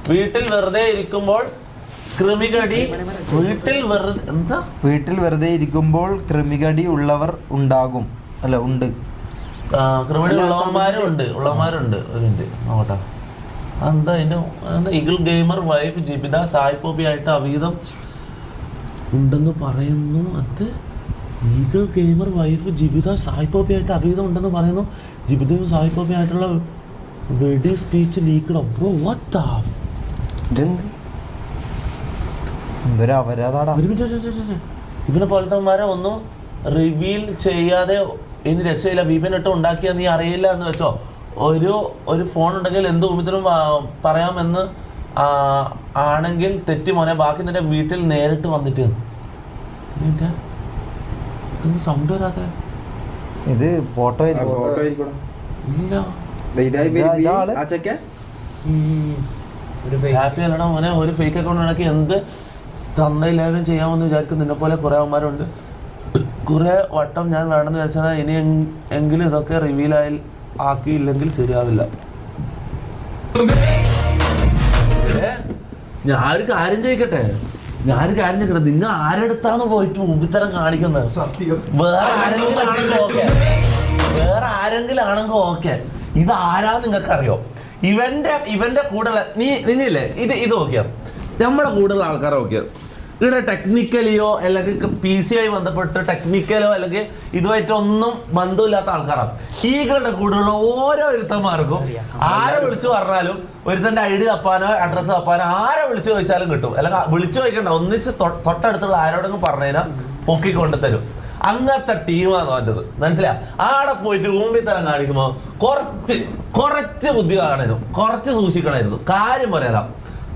വീട്ടിൽ വെറുതെ ഇരിക്കുമ്പോൾ കൃമികടി വീട്ടിൽ വെറുതെ ഇരിക്കുമ്പോൾ കൃമികടി ഉള്ളവർ ഉണ്ടാകും അല്ല ഉണ്ട് കൃമികടി ഉള്ളവന്മാരുണ്ട് ഒരു മിനിറ്റ് നോക്കട്ടെ. എന്താ അതിന്റെ ഈഗിൾ ഗെയിമർ വൈഫ് ജിബിത സായിപ്പോപ്പി ആയിട്ട് അവീതം ഉണ്ടെന്ന് പറയുന്നു. അത് ഈഗിൾ ഗെയിമർ വൈഫ് ജിബിത സായിപ്പോപ്പി ആയിട്ട് അവീതം ഉണ്ടെന്ന് പറയുന്നു. ജിബിതയും സായിപ്പോപ്പി ആയിട്ടുള്ള വെഡി speech leaked. Bro what the എന്തൊരു അപരാധാടാ. ഇവനെ പോലത്തെമാരെ ഒന്നും റിവീൽ ചെയ്യാതെ ഇനി രക്ഷയില്ല. വിപിൻ ഇട്ട് ഉണ്ടാക്കിയാൽ നീ അറിയില്ല എന്ന് വെച്ചോ. ഒരു ഫോൺ ഉണ്ടെങ്കിൽ എന്ത് ഊമിത്തിനും പറയാമെന്ന് ആണെങ്കിൽ തെറ്റി മോനെ. ബാക്കി നിന്റെ വീട്ടിൽ നേരിട്ട് വന്നിട്ട് എന്ത് സൗണ്ട് വരാതെ? ഇത് ഫോട്ടോ ഇല്ല. ഹാപ്പി അല്ലടാ മോനെ. ഒരു ഫേക്ക് അക്കൗണ്ട് ഉണ്ടാക്കി എന്ത് തന്നയില്ലാലും ചെയ്യാമെന്ന് വിചാരിക്കും. നിന്നെ പോലെ കുറെ അവന്മാരുണ്ട്. കുറെ വട്ടം ഞാൻ വേണമെന്ന് വിചാരിച്ചാൽ ഇനി എങ്കിലും ഇതൊക്കെ റിവീൽ ആക്കിയില്ലെങ്കിൽ ശരിയാവില്ല. ഞാനൊരു കാര്യം ചോദിക്കട്ടെ. നിങ്ങൾ ആരെടുത്താന്ന് പോയിട്ട് മുമ്പിത്തരം കാണിക്കുന്നത്? വേറെ ആരെങ്കിലും ആണെങ്കിൽ ഓക്കെ. ഇത് ആരാന്ന് നിങ്ങൾക്കറിയോ? ഇവന്റെ കൂടെയുള്ള നിങ്ങളില്ലേ ഇത് നോക്കിയാ നമ്മുടെ കൂടെയുള്ള ആൾക്കാരെ നോക്കിയാൽ ഇവിടെ ടെക്നിക്കലിയോ അല്ലെങ്കിൽ PC ആയി ബന്ധപ്പെട്ട് ടെക്നിക്കലോ അല്ലെങ്കിൽ ഇതുമായിട്ടൊന്നും ബന്ധമില്ലാത്ത ആൾക്കാരാണ്. ഈകളുടെ കൂടെയുള്ള ഓരോ ഒരുത്തന്മാർക്കും ആരെ വിളിച്ചു പറഞ്ഞാലും ഒരുത്തന്റെ ID തപ്പാനോ അഡ്രസ്സ് തപ്പാനോ ആരെ വിളിച്ചു ചോദിച്ചാലും കിട്ടും. അല്ലെങ്കിൽ വിളിച്ചു ചോദിക്കണ്ട, ഒന്നിച്ച് തൊട്ടടുത്തുള്ള ആരോടെങ്കിലും പറഞ്ഞതിനാ പൊക്കിക്കൊണ്ട് തരും. അങ്ങനത്തെ ടീമാണ് അവൻ്റെത്. മനസ്സിലാ? ആടെ പോയിട്ട് ഊമ്പിത്തരം കാണിക്കുമ്പോ കുറച്ച് ബുദ്ധി കാണാനും കുറച്ച് സൂക്ഷിക്കണമായിരുന്നു. കാര്യം പറയലാം.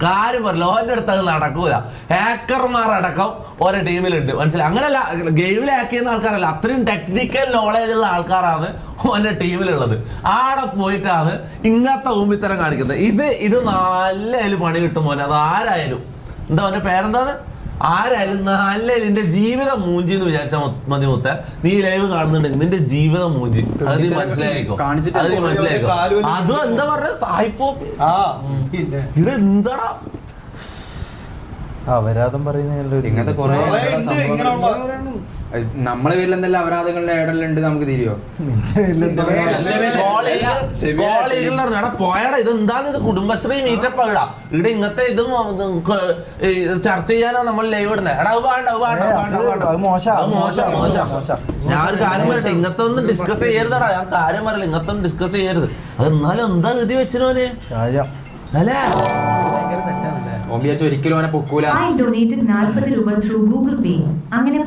ഓൻ്റെ അടുത്ത് അത് നടക്കൂല. ഹാക്കർമാരടക്കം ഓരോ ടീമിലുണ്ട്. മനസ്സിലായി? അങ്ങനെയല്ല, ഗെയിമിൽ ഹാക്ക് ചെയ്യുന്ന ആൾക്കാരല്ല, അത്രയും ടെക്നിക്കൽ നോളേജ് ഉള്ള ആൾക്കാരാണ് ഓൻ്റെ ടീമിലുള്ളത്. ആടെ പോയിട്ടാണ് ഇങ്ങനത്തെ ഊമ്പിത്തരം കാണിക്കുന്നത്. ഇത് നല്ല പണി കിട്ടും മോനെ. അത് ആരായാലും എന്താ അവൻ്റെ പേരെന്താണ്? ആരായാലും നല്ല നിന്റെ ജീവിതം മൂഞ്ചി എന്ന് വിചാരിച്ചാൽ മതി. മുത്ത നീ ലൈവ് കാണുന്നുണ്ടെങ്കിൽ നിന്റെ ജീവിതം മൂഞ്ചി. അത് നീ മനസ്സിലായിക്കോ. അതും എന്താ പറഞ്ഞ സായിപ്പോപ്പി ഇവിടെ എന്താടാ അപരാധം പറയുന്ന ഇങ്ങനത്തെ കുറെ നമ്മളെ പേരിൽ എന്തെല്ലാം അപരാധങ്ങളുടെ ഇടലുണ്ട് നമുക്ക് തിരിയോ? പോയടാ. ഇതെന്താന്ന്? ഇത് കുടുംബശ്രീ മീറ്റപ്പ് ആടാ. ഇവിടെ ഇങ്ങനത്തെ ഇതും ചർച്ച ചെയ്യാനാ നമ്മൾ ലൈവ് ഇടുന്നത്. എടാ ഞാൻ ഒരു കാര്യം പറയട്ടെ, ഇങ്ങനത്തെ ഒന്നും ഡിസ്കസ് ചെയ്യരുതടാ. ഞാൻ കാര്യം പറയില്ല, ഇങ്ങനത്തെ ഒന്നും ഡിസ്കസ് ചെയ്യരുത്. അത് എന്നാലും എന്താ ഗതി വെച്ചിനോന് അല്ലേ? ഒരിക്കലും അവനെ പൊക്കൂല. I donated 40 രൂപ through Google Pay. അങ്ങനെ